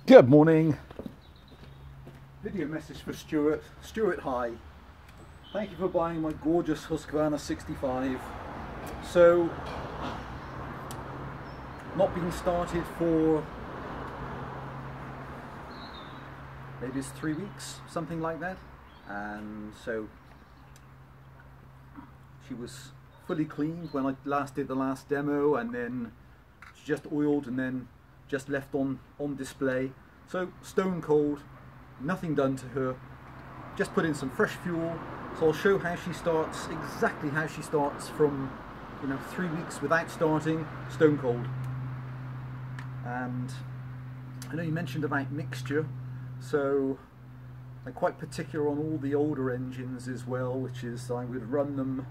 Good morning. Video message for Stuart. Stuart, hi. Thank you for buying my gorgeous Husqvarna 65. So, not been started for maybe it's 3 weeks, something like that. And so she was fully cleaned when I last did the last demo, and then she just oiled and then just left on display. So stone cold, nothing done to her, just put in some fresh fuel. So I'll show how she starts, exactly how she starts from 3 weeks without starting, stone cold. And I know you mentioned about mixture, so I'm quite particular on all the older engines as well, which is I would run them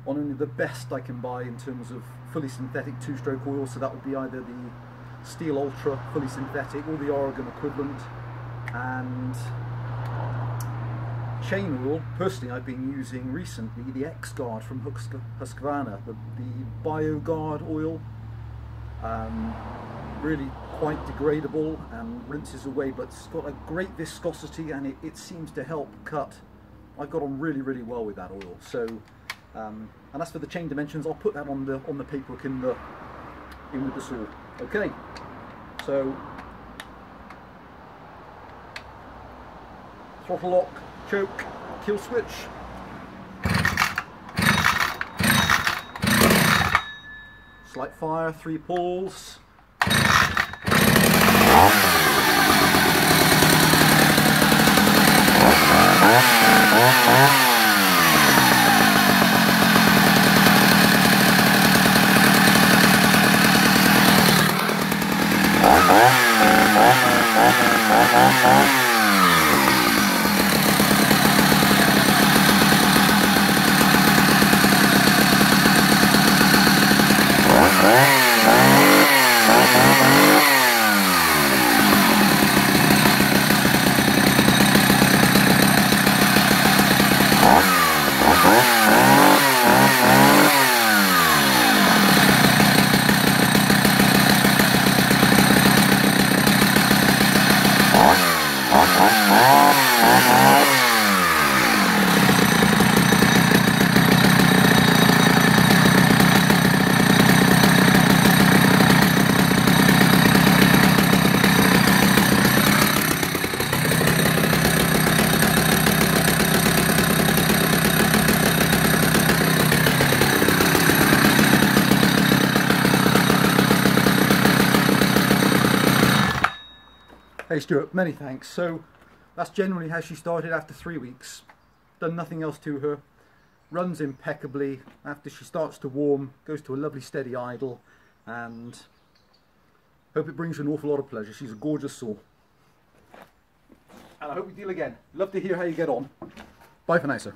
on only the best I can buy in terms of fully synthetic two-stroke oil. So that would be either the Steel Ultra fully synthetic or the Oregon equivalent. And chain oil, personally I've been using recently the X-Guard from Husqvarna, the BioGuard oil. Really quite degradable and rinses away, but it's got a great viscosity, and it seems to help cut. I've got on really well with that oil. So and as for the chain dimensions, I'll put that on the paperwork in with the saw. Okay, so throttle lock, choke, kill switch. Slight fire, 3 pulls. Hey Stuart, many thanks. So that's generally how she started after 3 weeks. Done nothing else to her. Runs impeccably. After she starts to warm, goes to a lovely steady idle, and hope it brings you an awful lot of pleasure. She's a gorgeous saw. And I hope we deal again. Love to hear how you get on. Bye for now, sir.